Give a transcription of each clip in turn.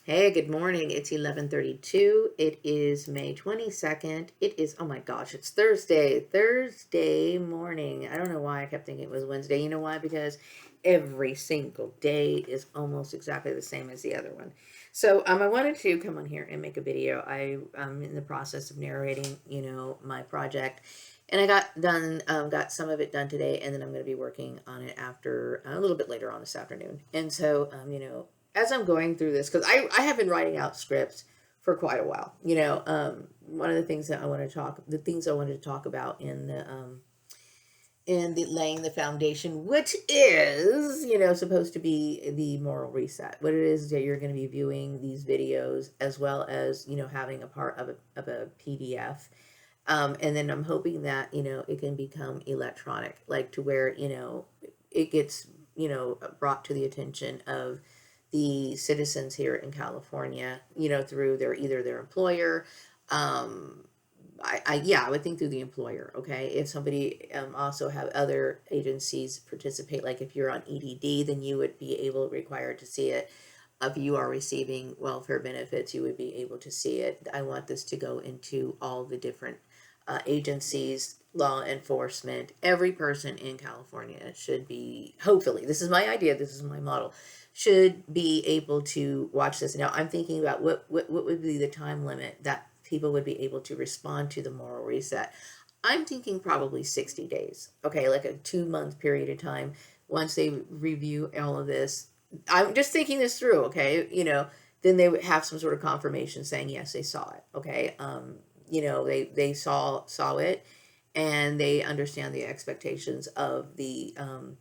Hey, good morning. It's 11:32. It is May 22nd. It is, oh my gosh, it's Thursday morning. I don't know why I kept thinking it was Wednesday. You know why? Because every single day is almost exactly the same as the other one. So I wanted to come on here and make a video. I'm in the process of narrating, my project. And I got some of it done today, and then I'm going to be working on it after a little bit later on this afternoon. And so, as I'm going through this, because I have been writing out scripts for quite a while. One of the things that the things I wanted to talk about in the laying the foundation, which is, supposed to be the moral reset. What it is that you're going to be viewing these videos as well as, having a part of a PDF. And then I'm hoping that, it can become electronic, like to where, it gets, brought to the attention of the citizens here in California, through either their employer. I would think through the employer. Okay, if somebody also have other agencies participate, like if you're on EDD, then you would be required to see it. If you are receiving welfare benefits, you would be able to see it. I want this to go into all the different agencies, law enforcement. Every person in California should be, hopefully, this is my idea, this is my model, should be able to watch this. Now, I'm thinking about what would be the time limit that people would be able to respond to the moral reset. I'm thinking probably 60 days. Okay, like a 2 month period of time. Once they review all of this, I'm just thinking this through. Okay, then they would have some sort of confirmation saying yes, they saw it. Okay, they saw it, and they understand the expectations of the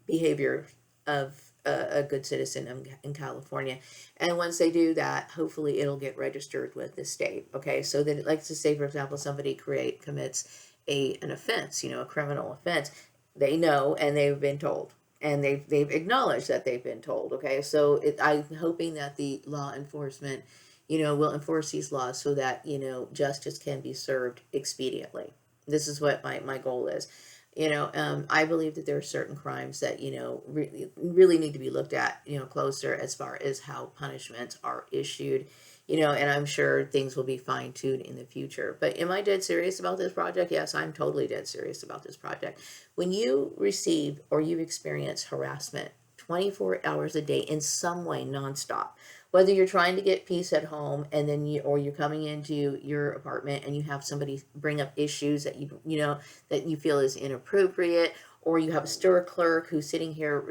behavior of a good citizen in California. And once they do that, hopefully it'll get registered with the state. Okay, so then, like to say, for example, somebody commits an offense, a criminal offense. They know, and they've been told, and they've acknowledged that they've been told. Okay, so I'm hoping that the law enforcement, will enforce these laws so that justice can be served expediently. This is what my goal is. I believe that there are certain crimes that really need to be looked at closer as far as how punishments are issued. And I'm sure things will be fine tuned in the future. But am I dead serious about this project? Yes, I'm totally dead serious about this project. When you receive or you experience harassment 24 hours a day in some way, nonstop, whether you're trying to get peace at home, and then you're coming into your apartment and you have somebody bring up issues that that you feel is inappropriate, or you have a store clerk who's sitting here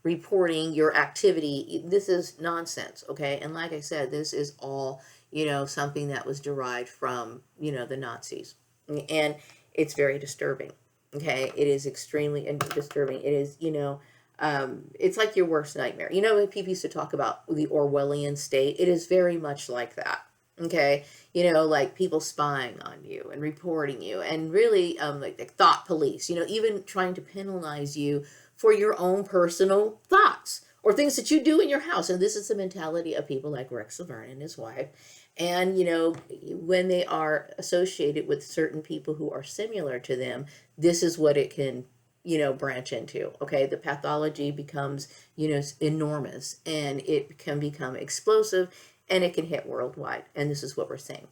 reporting your activity. This is nonsense. Okay, and like I said, this is all something that was derived from the Nazis, and it's very disturbing. Okay, it is extremely disturbing. It is, it's like your worst nightmare. When people used to talk about the Orwellian state, it is very much like that. Okay, like people spying on you and reporting you, and really, like thought police. Even trying to penalize you for your own personal thoughts or things that you do in your house. And this is the mentality of people like Rex Laverne and his wife. And when they are associated with certain people who are similar to them, this is what it can branch into. Okay, the pathology becomes enormous, and it can become explosive, and it can hit worldwide. And this is what we're seeing.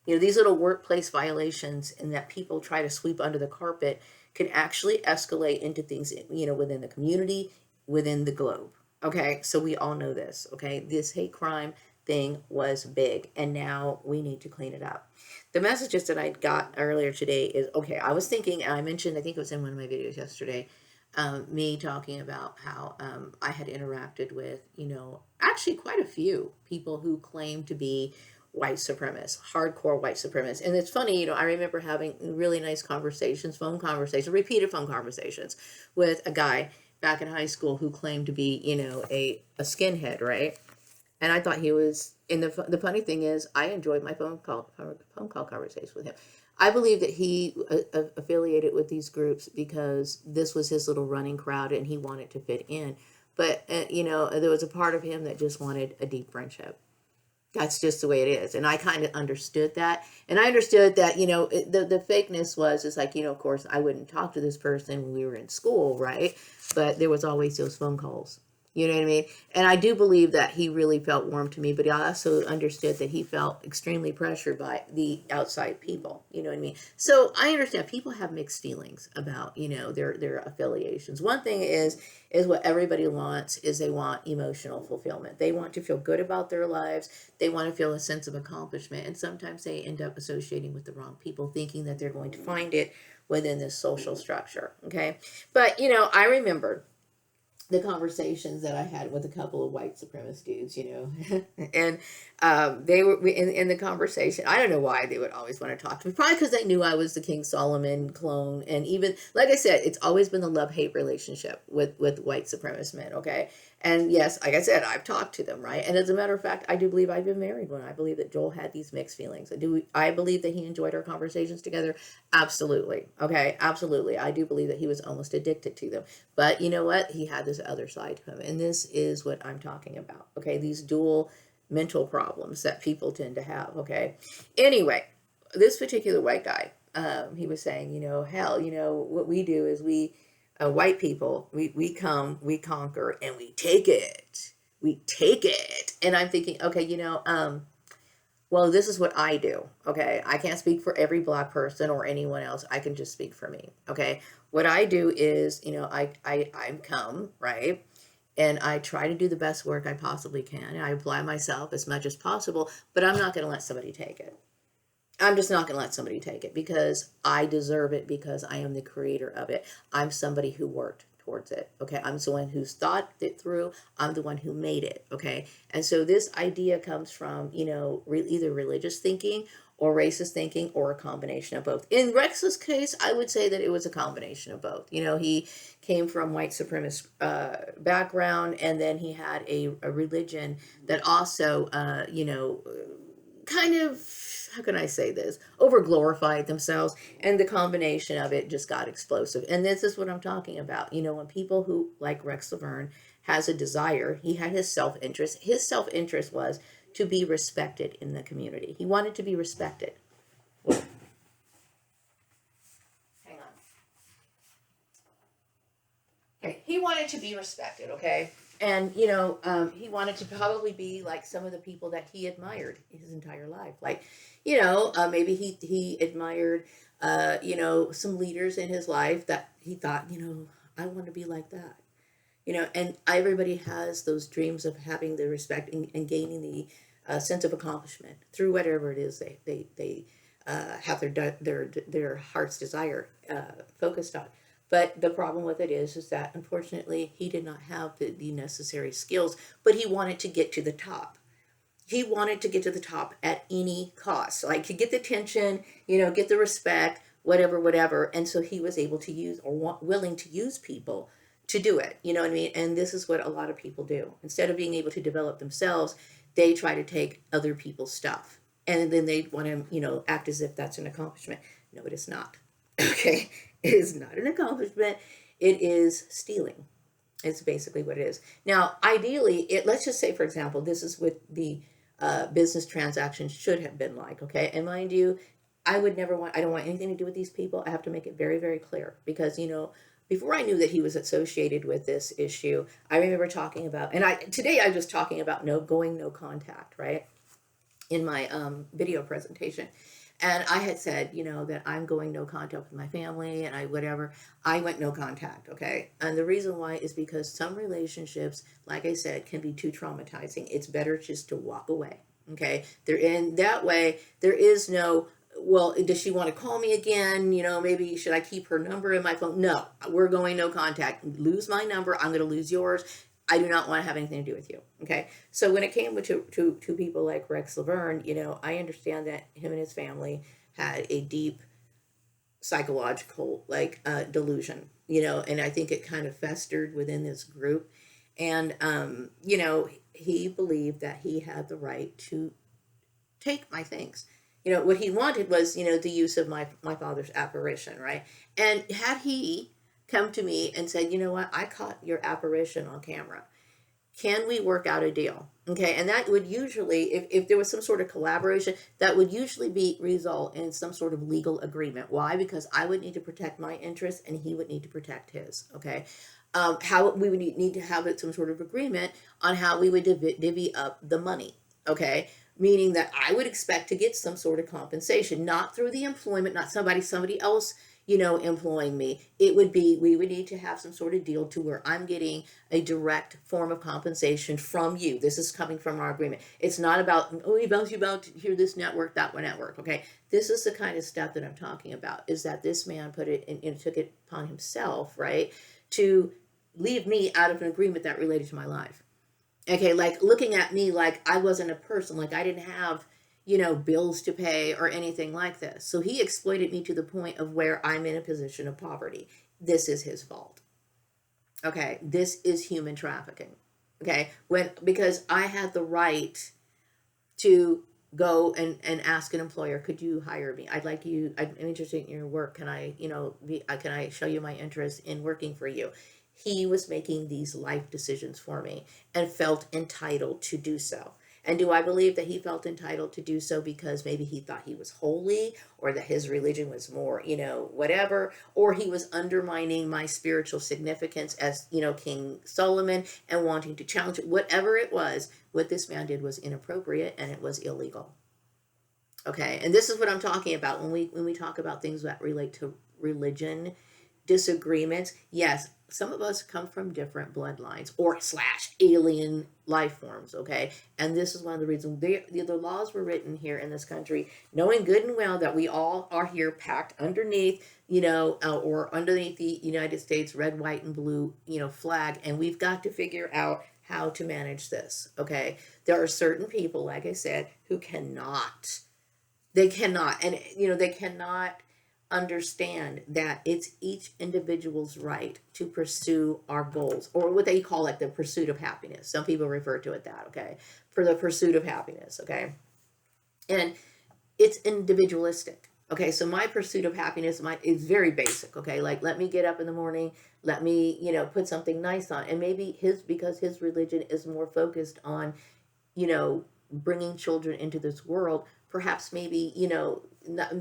These little workplace violations and that people try to sweep under the carpet can actually escalate into things within the community, within the globe. Okay, so we all know this. Okay, this hate crime thing was big, and now we need to clean it up. The messages that I got earlier today is, okay, I was thinking, and I mentioned, I think it was in one of my videos yesterday, me talking about how I had interacted with, actually quite a few people who claim to be white supremacists, hardcore white supremacists. And it's funny, I remember having really nice conversations, phone conversations, repeated phone conversations with a guy back in high school who claimed to be, a skinhead, right? And I thought he was. And the funny thing is, I enjoyed my phone call conversations with him. I believe that he affiliated with these groups because this was his little running crowd, and he wanted to fit in. But there was a part of him that just wanted a deep friendship. That's just the way it is, and I kind of understood that. And I understood that the fakeness was, it's like, of course I wouldn't talk to this person when we were in school, right? But there was always those phone calls. You know what I mean? And I do believe that he really felt warm to me, but I also understood that he felt extremely pressured by the outside people. You know what I mean? So I understand people have mixed feelings about, their affiliations. One thing is what everybody wants is they want emotional fulfillment. They want to feel good about their lives. They want to feel a sense of accomplishment. And sometimes they end up associating with the wrong people, thinking that they're going to find it within this social structure. Okay. But, I remember the conversations that I had with a couple of white supremacist dudes, and they were in the conversation. I don't know why they would always want to talk to me. Probably because they knew I was the King Solomon clone, and even like I said, it's always been the love-hate relationship with white supremacist men. Okay, and yes, like I said, I've talked to them, right? And as a matter of fact, I do believe I've been married one. I believe that Joel had these mixed feelings. I believe that he enjoyed our conversations together. Absolutely. Okay, absolutely. I do believe that he was almost addicted to them. But you know what? He had this other side to him. And this is what I'm talking about. Okay, these dual mental problems that people tend to have. Okay. Anyway, this particular white guy, he was saying, hell, what we do is white people, we come, we conquer, and we take it. We take it. And I'm thinking, okay, well, this is what I do. Okay. I can't speak for every black person or anyone else. I can just speak for me. Okay. What I do is, I come, right? And I try to do the best work I possibly can. And I apply myself as much as possible, but I'm not going to let somebody take it. I'm just not going to let somebody take it because I deserve it because I am the creator of it. I'm somebody who worked towards it. Okay. I'm the one who's thought it through. I'm the one who made it. Okay. And so this idea comes from, either religious thinking or racist thinking or a combination of both. In Rex's case, I would say that it was a combination of both. He came from white supremacist background, and then he had a religion that also, kind of, how can I say this, over glorified themselves, and the combination of it just got explosive. And this is what I'm talking about. When people who, like Rex Laverne, has a desire, he had his self-interest. His self-interest was to be respected in the community. He wanted to be respected. Hang on. Okay, he wanted to be respected, okay? And, he wanted to probably be like some of the people that he admired his entire life. Like, maybe he admired, some leaders in his life that he thought, I want to be like that. And everybody has those dreams of having the respect and gaining the sense of accomplishment through whatever it is they have their heart's desire focused on. But the problem with it is that unfortunately he did not have the necessary skills, but he wanted to get to the top. He wanted to get to the top at any cost, like to get the attention, get the respect, whatever. And so he was able to use or willing to use people to do it. You know what I mean? And this is what a lot of people do. Instead of being able to develop themselves, they try to take other people's stuff. And then they want to, act as if that's an accomplishment. No, it is not. Okay? It is not an accomplishment. It is stealing. It's basically what it is. Now, ideally, let's just say, for example, this is what the business transactions should have been like, okay? And mind you, I don't want anything to do with these people. I have to make it very, very clear because, before I knew that he was associated with this issue, I remember talking about, today I was talking about no contact, right? In my video presentation. And I had said, that I'm going no contact with my family and I went no contact, okay? And the reason why is because some relationships, like I said, can be too traumatizing. It's better just to walk away, okay? In that way, there is no, well, does she want to call me again? Maybe should I keep her number in my phone? No, we're going no contact. Lose my number, I'm going to lose yours. I do not want to have anything to do with you. Okay. So when it came to people like Rex Laverne, I understand that him and his family had a deep psychological delusion, and I think it kind of festered within this group. And, he believed that he had the right to take my things. What he wanted was, the use of my father's apparition, right? And had he come to me and said, what, I caught your apparition on camera. Can we work out a deal? Okay, and that would usually, if there was some sort of collaboration, that would usually result in some sort of legal agreement. Why? Because I would need to protect my interests and he would need to protect his. Okay, how we would need to have some sort of agreement on how we would divvy up the money. Okay, meaning that I would expect to get some sort of compensation, not through the employment, not somebody else, employing me. It would be, we would need to have some sort of deal to where I'm getting a direct form of compensation from you. This is coming from our agreement. It's not about, oh, you about to hear this network, that one network. Okay, this is the kind of stuff that I'm talking about. Is that this man put it in, took it upon himself, right, to leave me out of an agreement that related to my life. Okay, like looking at me like I wasn't a person, like I didn't have, bills to pay or anything like this. So he exploited me to the point of where I'm in a position of poverty. This is his fault. Okay, this is human trafficking. Okay, because I had the right to go and ask an employer, could you hire me? I'm interested in your work. Can I, can I show you my interest in working for you? He was making these life decisions for me and felt entitled to do so. And do I believe that he felt entitled to do so because maybe he thought he was holy, or that his religion was more, whatever, or he was undermining my spiritual significance as, King Solomon, and wanting to challenge it? Whatever it was, what this man did was inappropriate and it was illegal. Okay, and this is what I'm talking about when we talk about things that relate to religion, disagreements. Yes, some of us come from different bloodlines or slash alien life forms. Okay, and this is one of the reasons the laws were written here in this country, knowing good and well that we all are here packed underneath, or underneath the United States red, white, and blue, flag, and we've got to figure out how to manage this. Okay, there are certain people, like I said, who cannot, and they cannot understand that it's each individual's right to pursue our goals, or what they call like the pursuit of happiness. Some people refer to it that, okay, for the pursuit of happiness. Okay, and it's individualistic. Okay, so my pursuit of happiness is very basic. Okay, like let me get up in the morning, let me put something nice on, and maybe because his religion is more focused on bringing children into this world. Perhaps maybe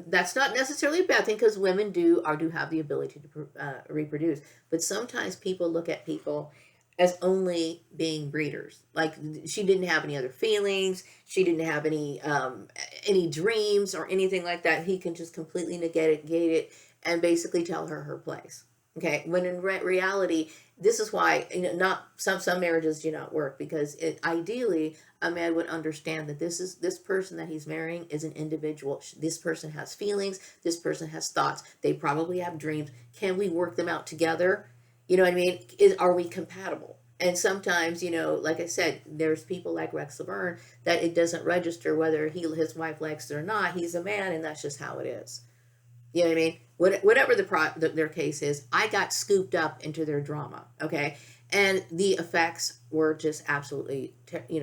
that's not necessarily a bad thing, because women do have the ability to reproduce. But sometimes people look at people as only being breeders. Like she didn't have any other feelings, she didn't have any dreams or anything like that. He can just completely negate it and basically tell her place. Okay, when in reality, this is why not some marriages do not work, because ideally a man would understand that this person that he's marrying is an individual. This person has feelings. This person has thoughts. They probably have dreams. Can we work them out together? You know what I mean? Are we compatible? And sometimes, like I said, there's people like Rex Laverne that it doesn't register whether his wife likes it or not. He's a man, and that's just how it is. You know what I mean? Whatever their case is, I got scooped up into their drama. Okay, and the effects were just absolutely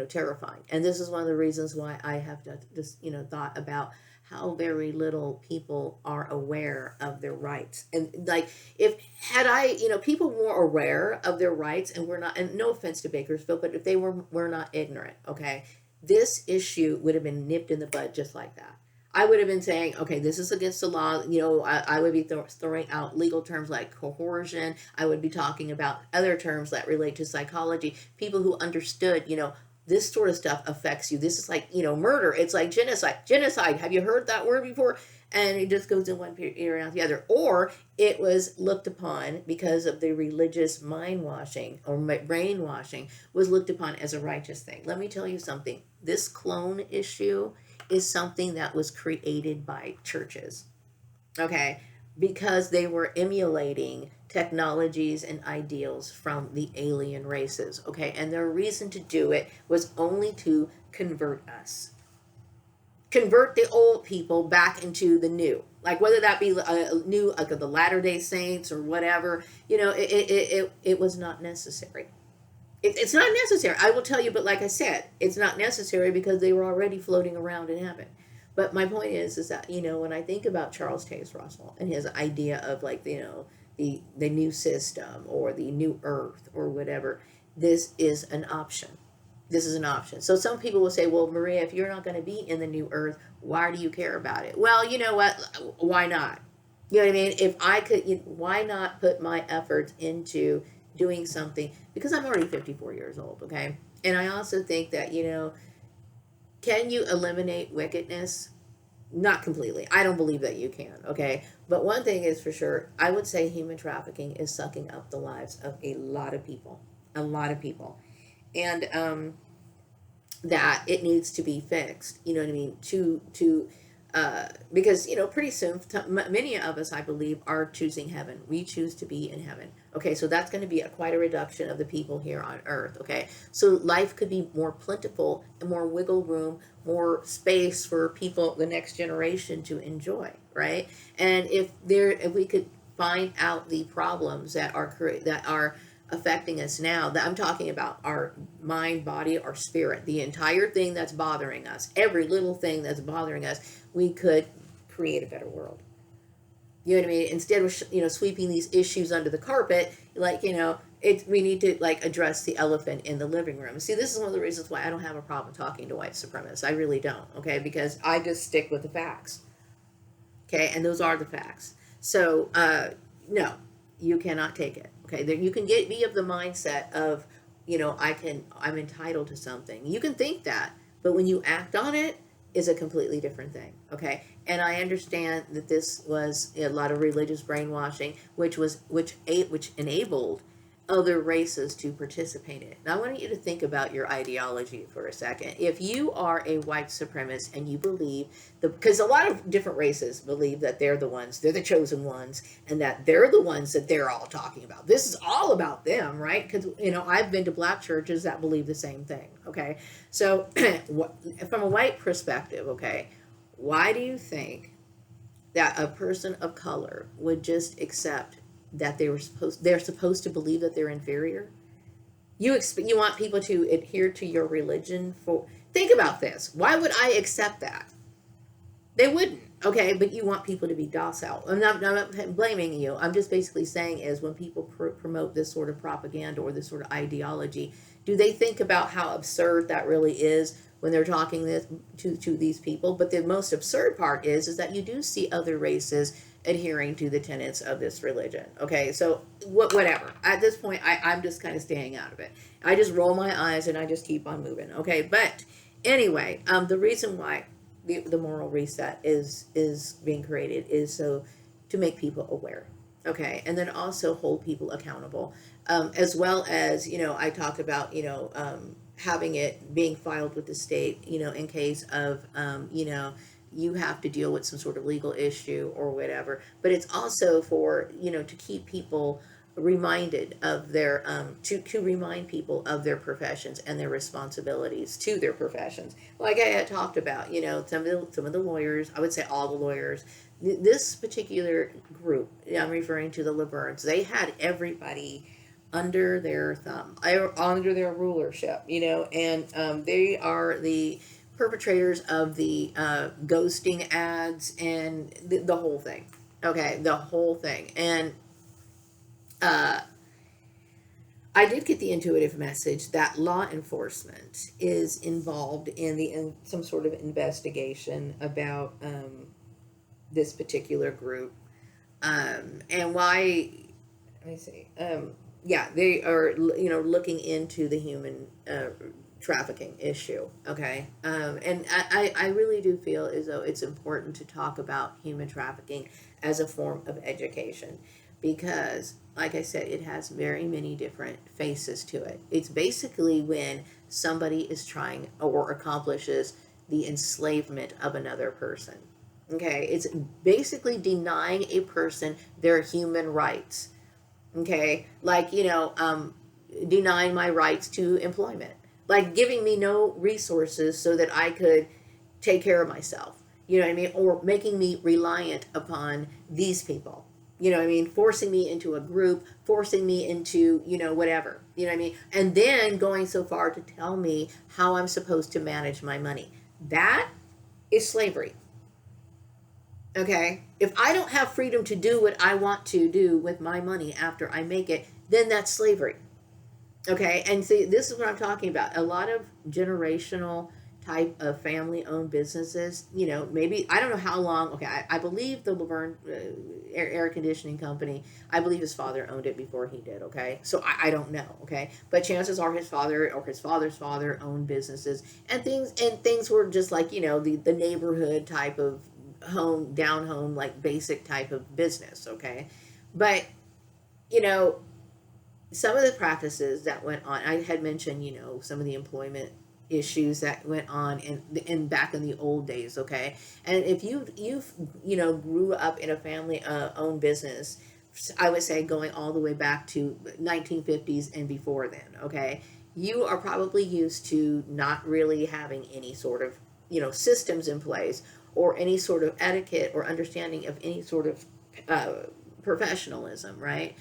terrifying. And this is one of the reasons why I have just thought about how very little people are aware of their rights. And like, if had I people were aware of their rights and were not, and no offense to Bakersfield, but if they were not ignorant, okay, this issue would have been nipped in the bud just like that. I would have been saying, okay, this is against the law. I would be throwing out legal terms like coercion. I would be talking about other terms that relate to psychology. People who understood, this sort of stuff affects you. This is like, murder. It's like genocide. Genocide. Have you heard that word before? And it just goes in one ear and out the other. Or it was looked upon, because of the religious mind washing or brainwashing, was looked upon as a righteous thing. Let me tell you something. This clone issue is something that was created by churches, okay, because they were emulating technologies and ideals from the alien races, okay, and their reason to do it was only to convert us, convert the old people back into the new, like whether that be a new, like the Latter-day Saints or whatever. It was not necessary. It's not necessary, I will tell you, but like I said, it's not necessary because they were already floating around in heaven. But my point is that, when I think about Charles Taze Russell and his idea of like, the new system or the new earth or whatever, this is an option. This is an option. So some people will say, well, Maria, if you're not going to be in the new earth, why do you care about it? Well, you know what? Why not? You know what I mean? If I could, why not put my efforts into doing something, because I'm already 54 years old, okay? And I also think that, can you eliminate wickedness? Not completely. I don't believe that you can, okay? But one thing is for sure, I would say human trafficking is sucking up the lives of a lot of people. A lot of people. And that it needs to be fixed. You know what I mean? Because pretty soon, many of us, I believe, are choosing heaven. We choose to be in heaven. Okay, so that's going to be quite a reduction of the people here on earth. Okay, so life could be more plentiful and more wiggle room, more space for people, the next generation, to enjoy. Right, and if we could find out the problems that are affecting us now, that I'm talking about our mind, body, our spirit, the entire thing that's bothering us, every little thing that's bothering us, we could create a better world. You know what I mean? Instead of sweeping these issues under the carpet, we need to like address the elephant in the living room. See, this is one of the reasons why I don't have a problem talking to white supremacists. I really don't. Okay, because I just stick with the facts. Okay, and those are the facts. So no, you cannot take it. Okay, there you can be of the mindset of, I'm entitled to something. You can think that, but when you act on it, is a completely different thing. Okay, and I understand that this was a lot of religious brainwashing, which enabled other races to participate in it. Now, I want you to think about your ideology for a second. If you are a white supremacist and you believe because a lot of different races believe that they're the chosen ones, and that they're the ones that they're all talking about. This is all about them, right? Because, I've been to black churches that believe the same thing, okay? So, from a white perspective, okay, why do you think that a person of color would just accept that they're supposed to believe that they're inferior? You want people to adhere to your religion for think about this. Why would I accept that? They wouldn't. Okay, but you want people to be docile. I'm not blaming you. I'm just basically saying is when people promote this sort of propaganda or this sort of ideology, do they think about how absurd that really is when they're talking this to these people? But the most absurd part is that you do see other races adhering to the tenets of this religion. Okay, so whatever. At this point, I'm just kind of staying out of it. I just roll my eyes and I just keep on moving. Okay, but anyway, the reason why the moral reset is being created is so to make people aware, okay, and then also hold people accountable, as well as I talked about having it being filed with the state, in case of you have to deal with some sort of legal issue or whatever. But it's also for to keep people reminded of their to remind people of their professions and their responsibilities to their professions. Like I had talked about, some of the lawyers, I would say all the lawyers, this particular group, I'm referring to the Laverns, they had everybody under their thumb, under their rulership, and they are the perpetrators of the ghosting ads and the whole thing. Okay, the whole thing. And uh, I did get the intuitive message that law enforcement is involved in some sort of investigation about this particular group, and why. Let me see. Yeah, they are looking into the human trafficking issue. Okay, and I really do feel as though it's important to talk about human trafficking as a form of education, because like I said, it has very many different faces to it. It's basically when somebody is trying or accomplishes the enslavement of another person. Okay, it's basically denying a person their human rights. Okay, like denying my rights to employment, like giving me no resources so that I could take care of myself. You know what I mean? Or making me reliant upon these people. You know what I mean? Forcing me into a group, forcing me into, whatever. You know what I mean? And then going so far to tell me how I'm supposed to manage my money. That is slavery. Okay? If I don't have freedom to do what I want to do with my money after I make it, then that's slavery. Okay? And see, this is what I'm talking about. A lot of generational type of family-owned businesses, maybe, I don't know how long. Okay, I believe the Laverne air conditioning company, I believe his father owned it before he did. Okay, so I don't know. Okay, but chances are his father or his father's father owned businesses, and things were just like, the neighborhood type of home, down home, like basic type of business. Okay, but you know some of the practices that went on, I had mentioned, some of the employment issues that went on in back in the old days. Okay, and if you've grew up in a family owned business, I would say going all the way back to 1950s and before then. Okay, you are probably used to not really having any sort of systems in place, or any sort of etiquette or understanding of any sort of uh, professionalism, right?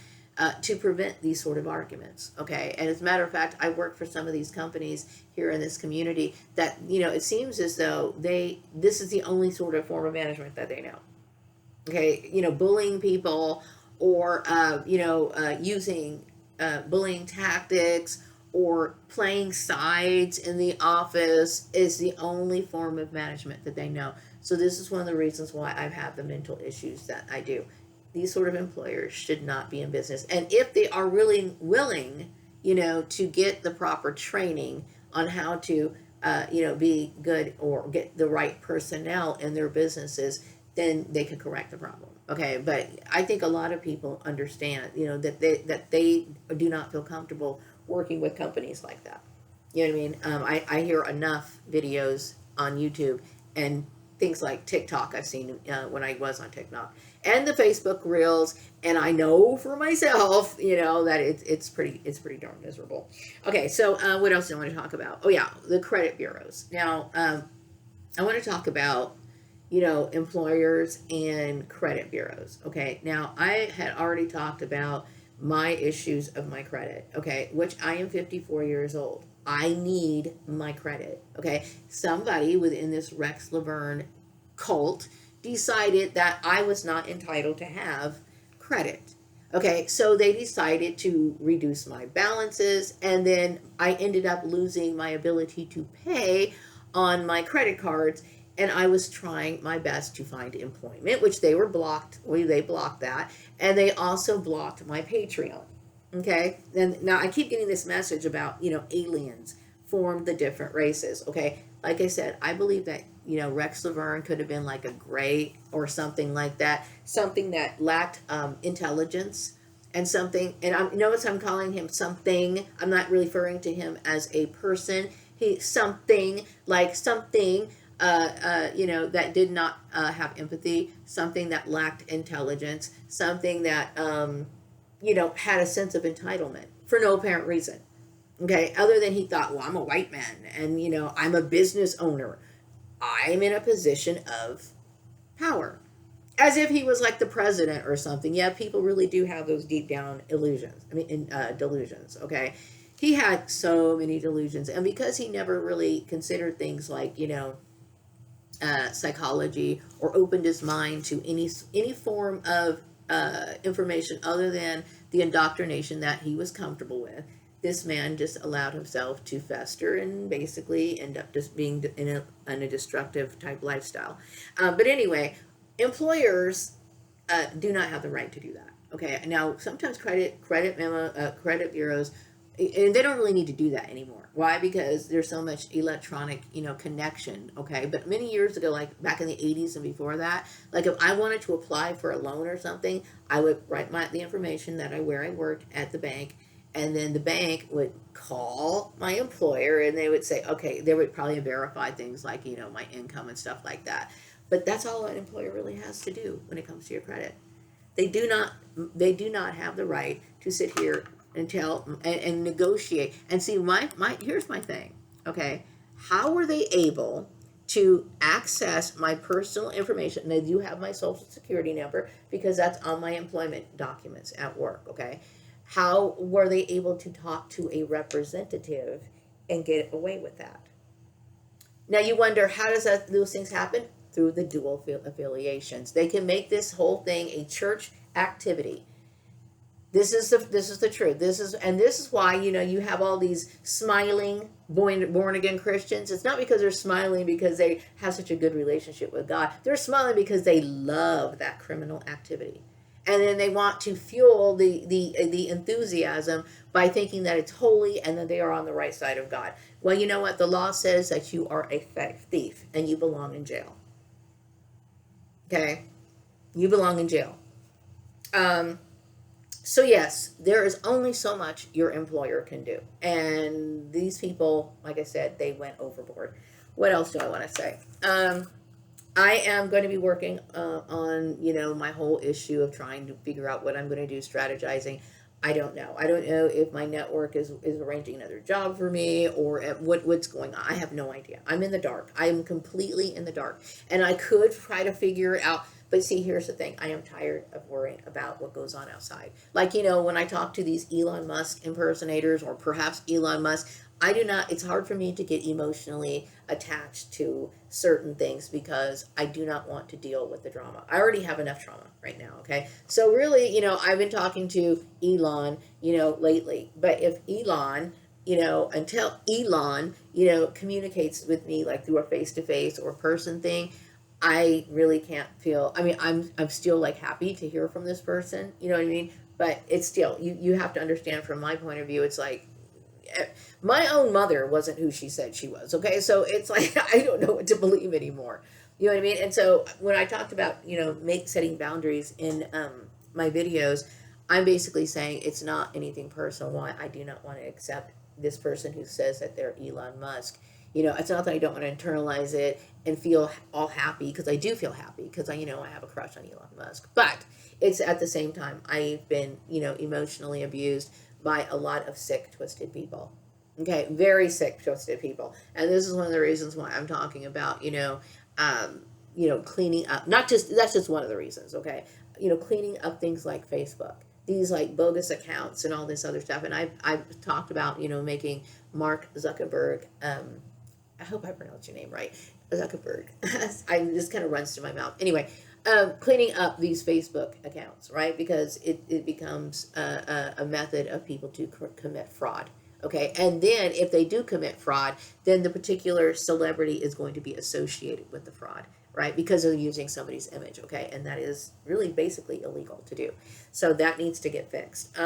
To prevent these sort of arguments. Okay, and as a matter of fact, I work for some of these companies here in this community that it seems as though this is the only sort of form of management that they know. Okay, bullying people, or using bullying tactics, or playing sides in the office is the only form of management that they know. So this is one of the reasons why I have the mental issues that I do. These sort of employers should not be in business, and if they are really willing, to get the proper training on how to be good or get the right personnel in their businesses, then they could correct the problem. Okay, but I think a lot of people understand, that they do not feel comfortable working with companies like that. You know what I mean? I hear enough videos on YouTube and things like TikTok. I've seen when I was on TikTok, and the Facebook Reels, and I know for myself, that it's pretty darn miserable. Okay, so what else do I want to talk about? Oh yeah, the credit bureaus. Now, I want to talk about employers and credit bureaus. Okay, now I had already talked about my issues of my credit. Okay, which I am 54 years old. I need my credit. Okay, somebody within this Rex Laverne cult decided that I was not entitled to have credit. Okay, so they decided to reduce my balances, and then I ended up losing my ability to pay on my credit cards. And I was trying my best to find employment, which they were blocked. They blocked that, and they also blocked my Patreon. Okay, and now I keep getting this message about aliens formed the different races. Okay, like I said, I believe that Rex Laverne could have been like a gray or something like that, something that lacked intelligence, and something. And notice I'm calling him something. I'm not referring to him as a person. He something like something. That did not have empathy, something that lacked intelligence, something that had a sense of entitlement for no apparent reason. Okay, other than he thought, well, I'm a white man, and I'm a business owner. I'm in a position of power. As if he was like the president or something. Yeah, people really do have those deep down illusions. Delusions. Okay, he had so many delusions, and because he never really considered things like psychology, or opened his mind to any form of information other than the indoctrination that he was comfortable with. This man just allowed himself to fester and basically end up just being in a destructive type lifestyle. But anyway, employers do not have the right to do that. Okay, now sometimes credit bureaus, and they don't really need to do that anymore. Why? Because there's so much electronic connection. Okay, but many years ago, like back in the 80s and before that, like if I wanted to apply for a loan or something, I would write the information that where I worked at the bank, and then the bank would call my employer, and they would say, okay, they would probably verify things like my income and stuff like that. But that's all an employer really has to do when it comes to your credit. They do not have the right to sit here and and negotiate. And see, here's my thing. Okay, how were they able to access my personal information? And they do have my social security number because that's on my employment documents at work. Okay, how were they able to talk to a representative and get away with that? Now you wonder, how does those things happen? Through the dual affiliations. They can make this whole thing a church activity. This is the truth. This is why, you have all these smiling born again Christians. It's not because they're smiling because they have such a good relationship with God. They're smiling because they love that criminal activity, and then they want to fuel the enthusiasm by thinking that it's holy and that they are on the right side of God. Well, you know what? The law says that you are a thief and you belong in jail. Okay, you belong in jail. Um, So yes, there is only so much your employer can do. And these people, like I said, they went overboard. What else do I want to say? I am going to be working on, my whole issue of trying to figure out what I'm going to do, strategizing. I don't know. I don't know if my network is arranging another job for me or what's going on. I have no idea. I'm in the dark. I am completely in the dark. And I could try to figure it out. But see, here's the thing. I am tired of worrying about what goes on outside. Like, when I talk to these Elon Musk impersonators or perhaps Elon Musk, I do not, it's hard for me to get emotionally attached to certain things because I do not want to deal with the drama. I already have enough trauma right now, okay? So really, I've been talking to Elon, lately. But if Elon, until Elon, communicates with me like through a face to face or person thing, I really can't feel. I mean, I'm still like happy to hear from this person. You know what I mean? But it's still you have to understand from my point of view. It's like my own mother wasn't who she said she was. Okay, so it's like I don't know what to believe anymore. You know what I mean? And so when I talked about setting boundaries in my videos, I'm basically saying it's not anything personal. Why I do not want to accept this person who says that they're Elon Musk. It's not that I don't want to internalize it and feel all happy because I do feel happy because I have a crush on Elon Musk. But it's at the same time I've been emotionally abused by a lot of sick, twisted people. Okay, very sick, twisted people, and this is one of the reasons why I'm talking about cleaning up. Not just that's just one of the reasons. Okay, cleaning up things like Facebook, these like bogus accounts and all this other stuff. And I've talked about making Mark Zuckerberg. I hope I pronounced your name right, Zuckerberg. I just kind of runs to my mouth. Anyway, cleaning up these Facebook accounts, right? Because it becomes a method of people to commit fraud. Okay, and then if they do commit fraud, then the particular celebrity is going to be associated with the fraud, right? Because they're using somebody's image, okay? And that is really basically illegal to do. So that needs to get fixed.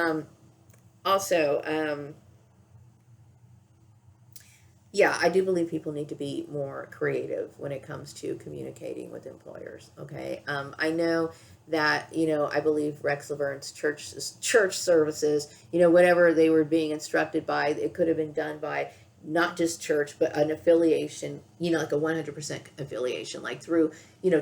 Also, yeah, I do believe people need to be more creative when it comes to communicating with employers. Okay, I know that I believe Rex Laverne's church services, whatever they were being instructed by, it could have been done by not just church but an affiliation, like a 100% affiliation, like through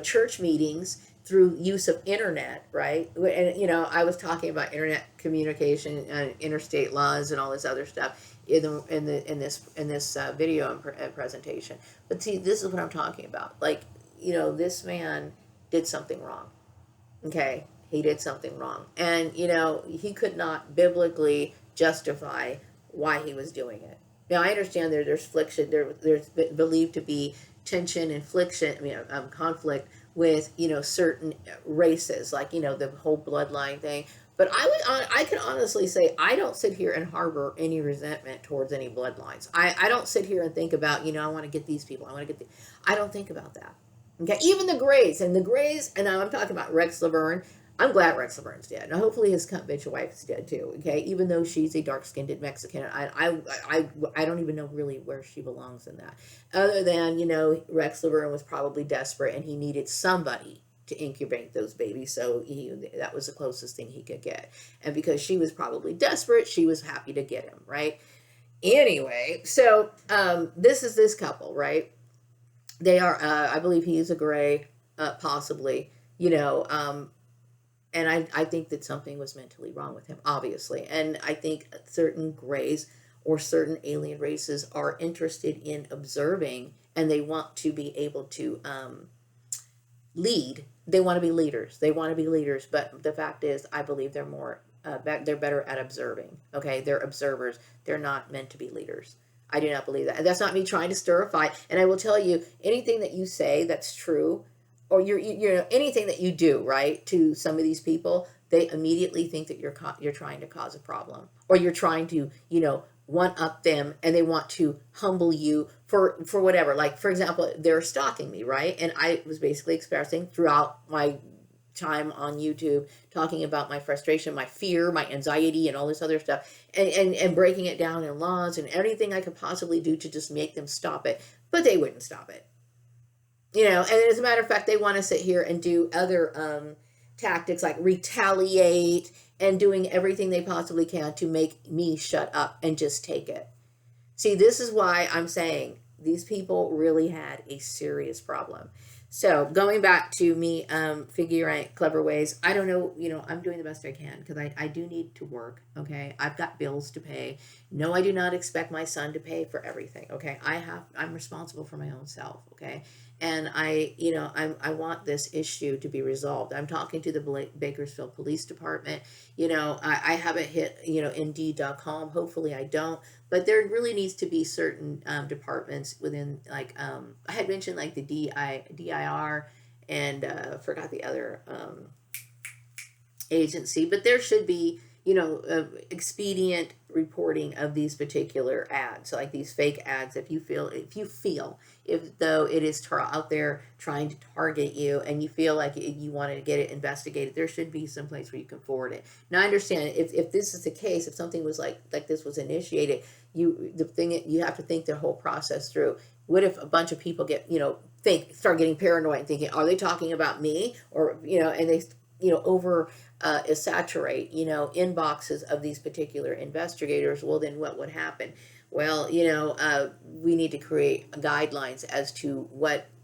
church meetings, through use of internet, right? And I was talking about internet communication and interstate laws and all this other stuff in this video and presentation. But see, this is what I'm talking about. Like, this man did something wrong. Okay, he did something wrong, and he could not biblically justify why he was doing it. Now I understand there's friction, there's believed to be tension and friction, conflict with certain races, like the whole bloodline thing. But I can honestly say I don't sit here and harbor any resentment towards any bloodlines. I don't sit here and think about I want to get these people. I don't think about that. Okay, even the Greys and now I'm talking about Rex Laverne. I'm glad Rex Laverne's dead. Now, hopefully, his cunt bitch wife's dead too. Okay, even though she's a dark-skinned Mexican, I don't even know really where she belongs in that. Other than Rex Laverne was probably desperate and he needed somebody to incubate those babies, so that was the closest thing he could get. And because she was probably desperate, she was happy to get him, right? Anyway, so this is this couple, right? They are, I believe he's a Grey, possibly, and I think that something was mentally wrong with him, obviously. And I think certain Greys or certain alien races are interested in observing and they want to be able to lead. They want to be leaders. They want to be leaders. But the fact is, I believe they're more, they're better at observing. Okay, they're observers. They're not meant to be leaders. I do not believe that. And that's not me trying to stir a fight. And I will tell you, anything that you say that's true, or anything that you do, right, to some of these people, they immediately think that you're trying to cause a problem, or you're trying to, one up them, and they want to humble you for whatever. Like, for example, they're stalking me, right? And I was basically expressing throughout my time on YouTube, talking about my frustration, my fear, my anxiety, and all this other stuff, and breaking it down in laws and everything I could possibly do to just make them stop it. But they wouldn't stop it. And as a matter of fact, they want to sit here and do other tactics like retaliate and doing everything they possibly can to make me shut up and just take it. See, this is why I'm saying these people really had a serious problem. So going back to me figuring out clever ways, I don't know, I'm doing the best I can because I do need to work, okay? I've got bills to pay. No, I do not expect my son to pay for everything, okay? I'm responsible for my own self, okay? And I want this issue to be resolved. I'm talking to the Bakersfield Police Department. I haven't hit, Indeed.com. Hopefully I don't. But there really needs to be certain departments within, like, I had mentioned, like, the DIR, and forgot the other agency. But there should be, expedient reporting of these particular ads, so like these fake ads. If you feel if though it is out there trying to target you, and you feel like you want to get it investigated, there should be some place where you can forward it. Now I understand if this is the case, if something was like this was initiated, you have to think the whole process through. What if a bunch of people start getting paranoid and thinking, are they talking about me? Or and they over saturate inboxes of these particular investigators. Well, then what would happen? Well, we need to create guidelines as to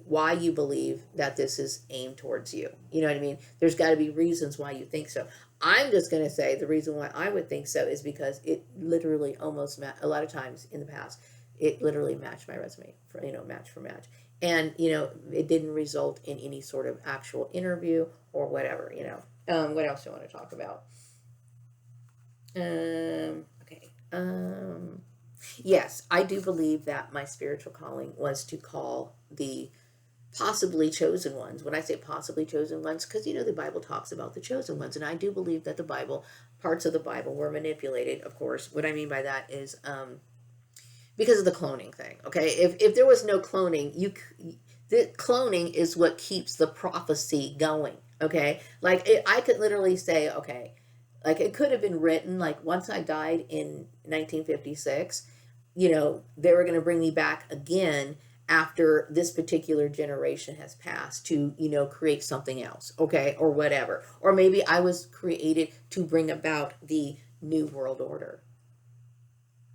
why you believe that this is aimed towards you. You know what I mean? There's got to be reasons why you think so. I'm just going to say the reason why I would think so is because it literally a lot of times in the past, it literally matched my resume match for match. And, it didn't result in any sort of actual interview or whatever, what else do I want to talk about? Okay. Yes, I do believe that my spiritual calling was to call the possibly chosen ones. When I say possibly chosen ones, because the Bible talks about the chosen ones, and I do believe that parts of the Bible were manipulated. Of course, what I mean by that is because of the cloning thing. Okay, if there was no cloning, the cloning is what keeps the prophecy going. Okay, like I could literally say, okay, like it could have been written like once I died in 1956, they were going to bring me back again after this particular generation has passed to, create something else, okay, or whatever. Or maybe I was created to bring about the new world order.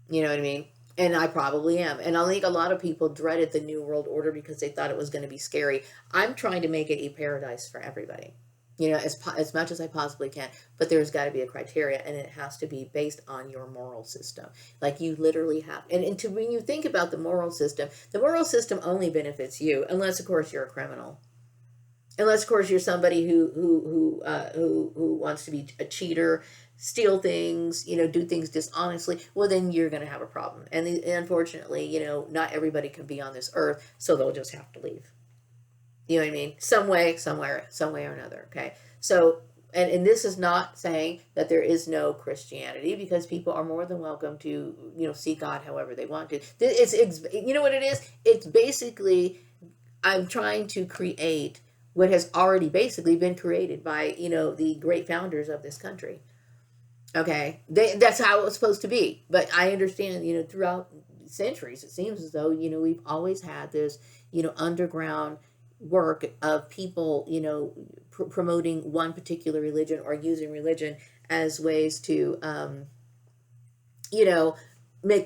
You know what I mean? And I probably am. And I think a lot of people dreaded the new world order because they thought it was going to be scary. I'm trying to make it a paradise for everybody, as much as I possibly can. But there's got to be a criteria, and it has to be based on your moral system. Like you literally have. And when you think about the moral system only benefits you, unless, of course, you're a criminal. Unless, of course, you're somebody who wants to be a cheater, steal things, do things dishonestly. Well, then you're going to have a problem. And unfortunately, not everybody can be on this earth, so they'll just have to leave. You know what I mean? Some way, somewhere, some way or another. Okay. So, and this is not saying that there is no Christianity, because people are more than welcome to, see God however they want to. It's you know what it is? It's basically, I'm trying to create what has already basically been created by, the great founders of this country. Okay. That's how it was supposed to be. But I understand, throughout centuries, it seems as though, we've always had this, underground work of people, promoting one particular religion or using religion as ways to,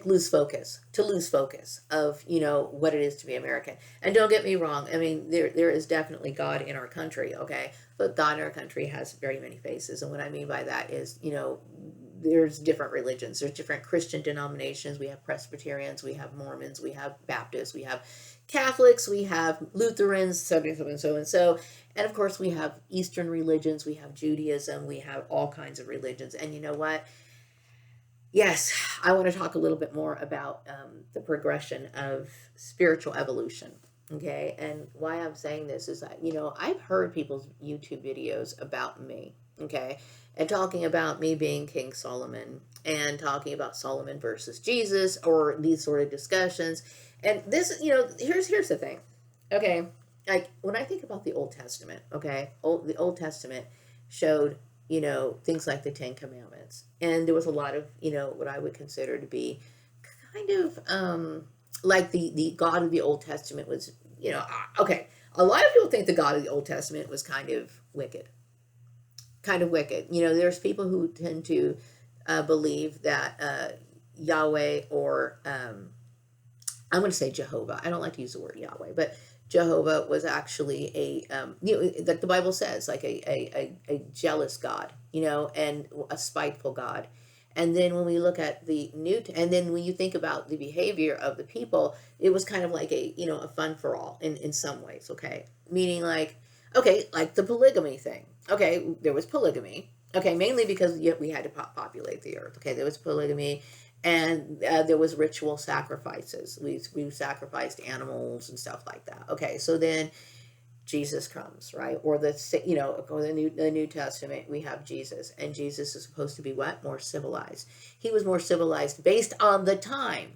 lose focus of, what it is to be American. And don't get me wrong. I mean, there is definitely God in our country. Okay. But God in our country has very many faces. And what I mean by that is, there's different religions. There's different Christian denominations. We have Presbyterians, we have Mormons, we have Baptists, we have Catholics, we have Lutherans, so and so and so. And of course, we have Eastern religions, we have Judaism, we have all kinds of religions. And you know what? Yes, I want to talk a little bit more about the progression of spiritual evolution. Okay, and why I'm saying this is that, I've heard people's YouTube videos about me. Okay. And talking about me being King Solomon and talking about Solomon versus Jesus or these sort of discussions. And this, here's the thing. Okay. Like when I think about the Old Testament, okay, the Old Testament showed, things like the Ten Commandments. And there was a lot of, what I would consider to be kind of like the God of the Old Testament was, okay. A lot of people think the God of the Old Testament was kind of wicked, kind of wicked. There's people who tend to believe that Yahweh or I'm going to say Jehovah. I don't like to use the word Yahweh, but Jehovah was actually like the Bible says, like a jealous God, and a spiteful God. And then when we look at and then when you think about the behavior of the people, it was kind of like a fun for all in some ways, okay? Meaning like, okay, like the polygamy thing. Okay, there was polygamy. Okay, mainly because we had to populate the earth. Okay, there was polygamy, and there was ritual sacrifices. We sacrificed animals and stuff like that. Okay, so then Jesus comes, right? Or or the New Testament, we have Jesus, and Jesus is supposed to be what? More civilized. He was more civilized based on the time.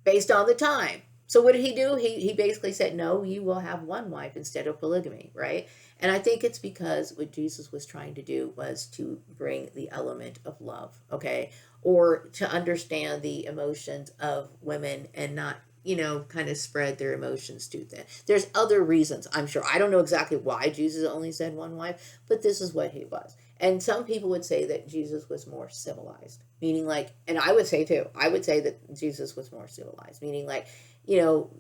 Based on the time. So what did he do? He basically said, no, you will have one wife instead of polygamy, right? And I think it's because what Jesus was trying to do was to bring the element of love, okay? Or to understand the emotions of women and not, kind of spread their emotions to them. There's other reasons, I'm sure. I don't know exactly why Jesus only said one wife, but this is what he was. And some people would say that Jesus was more civilized, meaning like, and I would say too, I would say that Jesus was more civilized, meaning like, you know,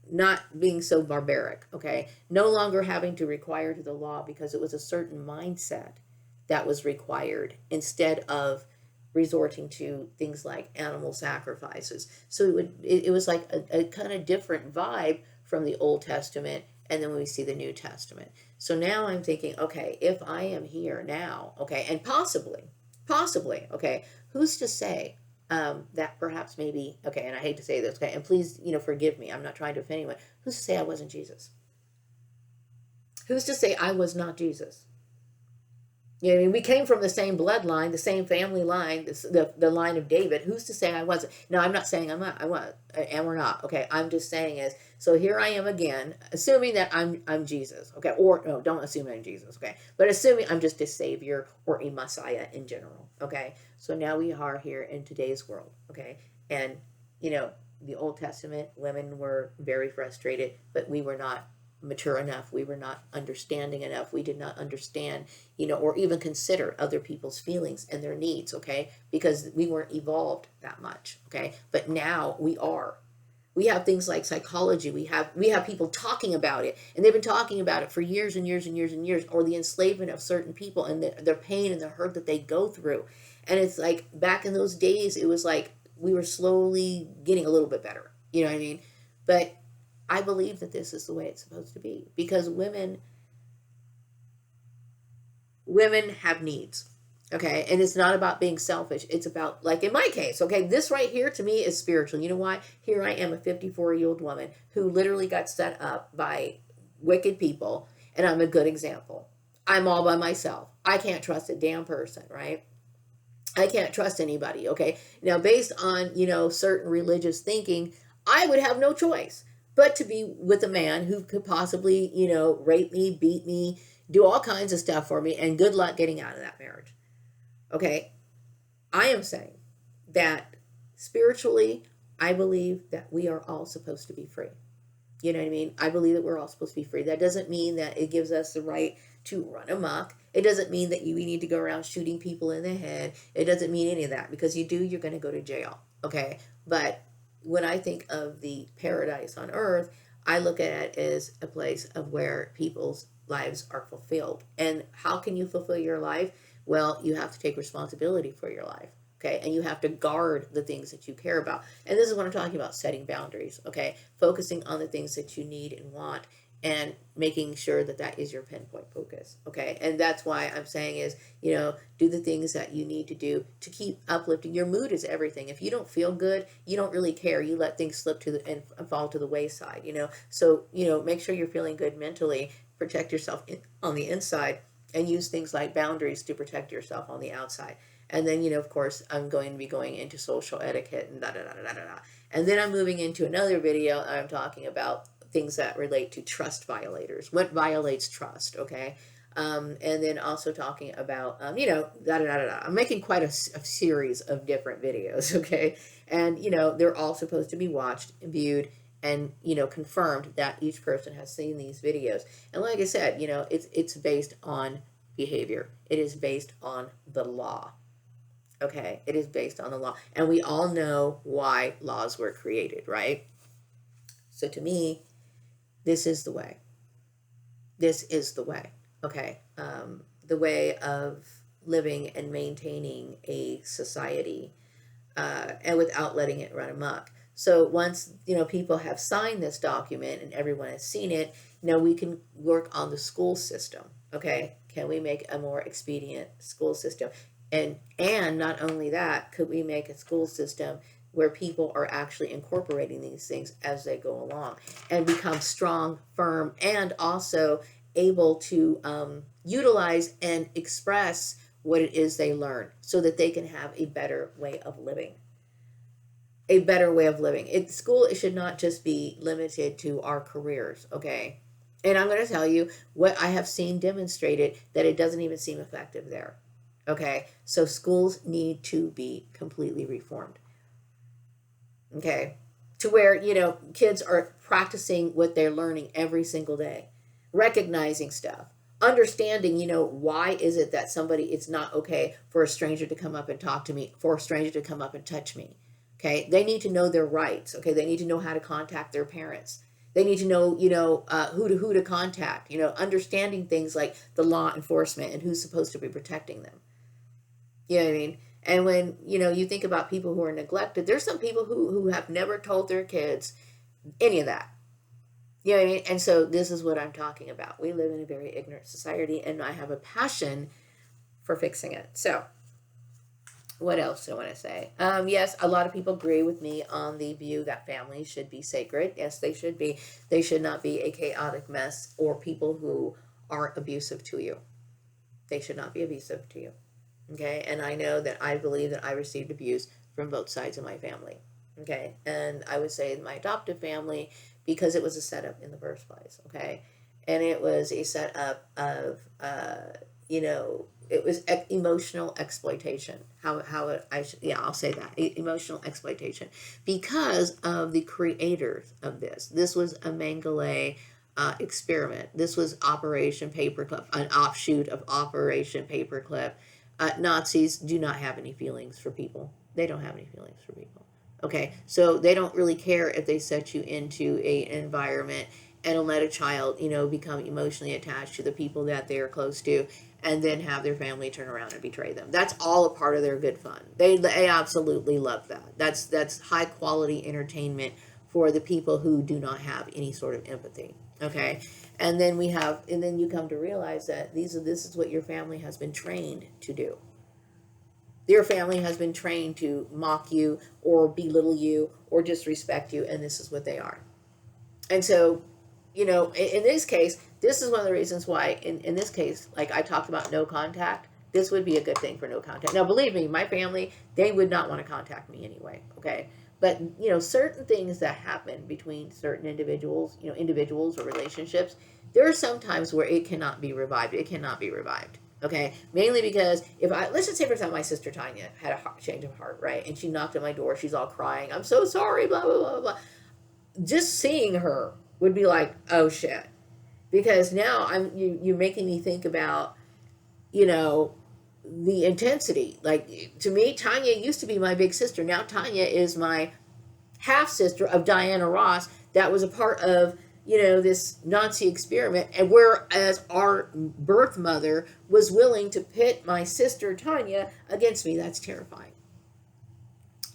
not being so barbaric, okay? No longer having to require to the law because it was a certain mindset that was required instead of resorting to things like animal sacrifices. So it was like a kind of different vibe from the Old Testament and then when we see the New Testament. So now I'm thinking, okay, if I am here now, okay, and possibly, okay, who's to say that perhaps maybe, okay, and I hate to say this, okay, and please, forgive me, I'm not trying to offend anyone. Who's to say I wasn't Jesus? Who's to say I was not Jesus? I mean, we came from the same bloodline, the same family line, the line of David. Who's to say I wasn't? No, I'm not saying I'm not. I was, and we're not. Okay, I'm just saying is so here I am again, assuming that I'm Jesus. Okay, or no, don't assume I'm Jesus. Okay, but assuming I'm just a savior or a Messiah in general. Okay, so now we are here in today's world. Okay, and you know the Old Testament women were very frustrated, but we were not mature enough. We were not understanding enough. We did not understand, or even consider other people's feelings and their needs, okay? Because we weren't evolved that much, okay? But now we are. We have things like psychology. We have people talking about it, and they've been talking about it for years and years and years and years, or the enslavement of certain people and their pain and the hurt that they go through. And it's like back in those days, it was like we were slowly getting a little bit better. You know what I mean? But I believe that this is the way it's supposed to be because women have needs. Okay, and it's not about being selfish. It's about, like in my case, okay, this right here to me is spiritual. You know why? Here I am, a 54-year-old woman who literally got set up by wicked people, and I'm a good example. I'm all by myself. I can't trust a damn person, right? I can't trust anybody, okay? Now, based on, certain religious thinking, I would have no choice but to be with a man who could possibly, rape me, beat me, do all kinds of stuff for me, and good luck getting out of that marriage, okay? I am saying that spiritually, I believe that we are all supposed to be free. You know what I mean? I believe that we're all supposed to be free. That doesn't mean that it gives us the right to run amok. It doesn't mean that we need to go around shooting people in the head. It doesn't mean any of that because you're going to go to jail. Okay. But when I think of the paradise on earth, I look at it as a place of where people's lives are fulfilled. And how can you fulfill your life? Well, you have to take responsibility for your life. Okay, and you have to guard the things that you care about. And this is what I'm talking about, setting boundaries. Okay, focusing on the things that you need and want and making sure that that is your pinpoint focus. Okay, and that's why I'm saying is, do the things that you need to do to keep uplifting. Your mood is everything. If you don't feel good, you don't really care. You let things slip and fall to the wayside. So make sure you're feeling good mentally. Protect yourself on the inside, and use things like boundaries to protect yourself on the outside. And then, you know, of course, I'm going to be going into social etiquette and da da da da da da. And then I'm moving into another video. I'm talking about things that relate to trust violators. What violates trust? Okay. And then also talking about, you know, da da da da. I'm making quite a series of different videos. Okay. And, you know, they're all supposed to be watched and viewed and, you know, confirmed that each person has seen these videos. And like I said, you know, it's based on behavior. It is based on the law. Okay, it is based on the law. And we all know why laws were created, right? So to me, this is the way. This is the way. Okay. The way of living and maintaining a society, and without letting it run amok. So once, you know, people have signed this document and everyone has seen it, now we can work on the school system. Okay, can we make a more expedient school system? And not only that, could we make a school system where people are actually incorporating these things as they go along and become strong, firm, and also able to utilize and express what it is they learn so that they can have a better way of living. A better way of living. School, it should not just be limited to our careers, okay? And I'm going to tell you what I have seen demonstrated that it doesn't even seem effective there. Okay, so schools need to be completely reformed. Okay, to where, you know, kids are practicing what they're learning every single day, recognizing stuff, understanding, you know, why is it that it's not okay for a stranger to come up and talk to me, for a stranger to come up and touch me. Okay, they need to know their rights. Okay, they need to know how to contact their parents. They need to know, you know, who to contact. You know, understanding things like the law enforcement and who's supposed to be protecting them. You know what I mean? And when, you know, you think about people who are neglected, there's some people who have never told their kids any of that. You know what I mean? And so this is what I'm talking about. We live in a very ignorant society, and I have a passion for fixing it. So what else do I want to say? Yes, a lot of people agree with me on the view that families should be sacred. Yes, they should be. They should not be a chaotic mess or people who are abusive to you. They should not be abusive to you. Okay, and I know that I believe that I received abuse from both sides of my family. Okay, and I would say my adoptive family, because it was a setup in the first place. Okay, and it was a setup of, you know, it was emotional exploitation. I'll say that emotional exploitation because of the creators of this. This was a Mengele experiment. This was Operation Paperclip, an offshoot of Operation Paperclip. Nazis do not have any feelings for people. They don't have any feelings for people. Okay, so they don't really care if they set you into an environment and let a child, you know, become emotionally attached to the people that they're close to, and then have their family turn around and betray them. That's all a part of their good fun. They absolutely love that. That's high quality entertainment for the people who do not have any sort of empathy. Okay, and then you come to realize that this is what your family has been trained to do. Your family has been trained to mock you or belittle you or disrespect you, and this is what they are. And so, you know, in this case, this is one of the reasons why, in this case, like I talked about no contact, this would be a good thing for no contact. Now, believe me, my family, they would not want to contact me anyway, okay? But, you know, certain things that happen between certain individuals, you know, individuals or relationships, there are some times where it cannot be revived. It cannot be revived. Okay, mainly because let's just say, for example, my sister Tanya had a change of heart, right? And she knocked at my door. She's all crying. I'm so sorry, blah, blah, blah, blah. Just seeing her would be like, oh shit. Because now you're making me think about, you know, the intensity. Like, to me, Tanya used to be my big sister. Now Tanya is my half sister of Diana Ross that was a part of, you know, this Nazi experiment, and whereas our birth mother was willing to pit my sister Tanya against me. That's terrifying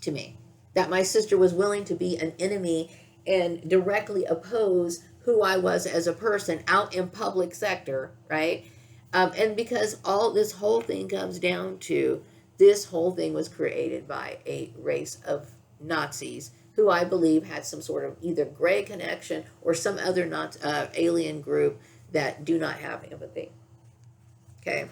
to me. That my sister was willing to be an enemy and directly oppose who I was as a person out in public sector, right? And because all this whole thing comes down to, this whole thing was created by a race of Nazis who I believe had some sort of either gray connection or some other alien group that do not have empathy. Okay.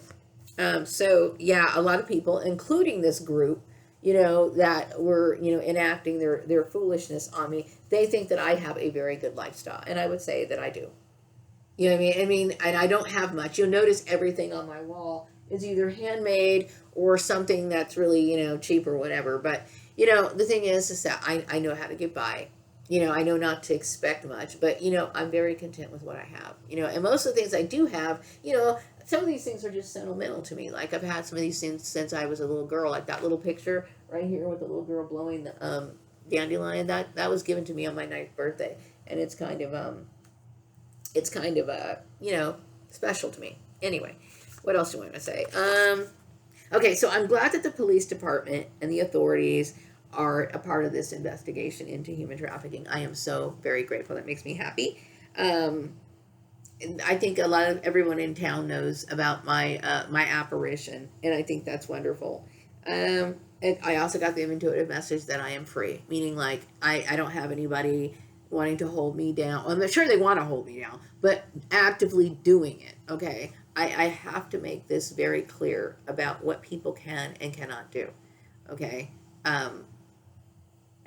So yeah, a lot of people, including this group, that were, enacting their foolishness on me, they think that I have a very good lifestyle. And I would say that I do. You know what I mean? I mean, and I don't have much. You'll notice everything on my wall is either handmade or something that's really, cheap or whatever. But, the thing is that I know how to get by. I know not to expect much, but, I'm very content with what I have. And most of the things I do have, some of these things are just sentimental to me. Like I've had some of these things since I was a little girl, like that little picture right here with the little girl blowing the dandelion. That was given to me on my 9th birthday, and it's kind of special to me. Anyway, what else do I want to say? Okay, so I'm glad that the police department and the authorities are a part of this investigation into human trafficking. I am so very grateful. That makes me happy. And I think a lot of everyone in town knows about my apparition, and I think that's wonderful. And I also got the intuitive message that I am free, meaning like I don't have anybody wanting to hold me down. I'm sure they want to hold me down, but actively doing it. Okay, I have to make this very clear about what people can and cannot do. Okay, um,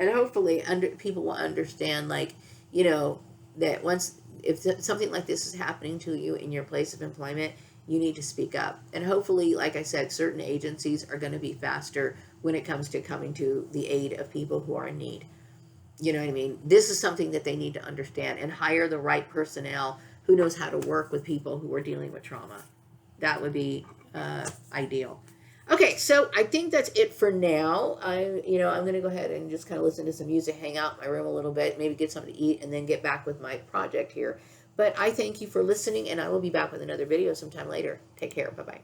and hopefully people will understand, like, that once if something like this is happening to you in your place of employment, you need to speak up. And hopefully, like I said, certain agencies are going to be faster when it comes to coming to the aid of people who are in need. You know what I mean? This is something that they need to understand and hire the right personnel who knows how to work with people who are dealing with trauma. That would be ideal. Okay, so I think that's it for now. I'm going to go ahead and just kind of listen to some music, hang out in my room a little bit, maybe get something to eat, and then get back with my project here. But I thank you for listening, and I will be back with another video sometime later. Take care. Bye bye.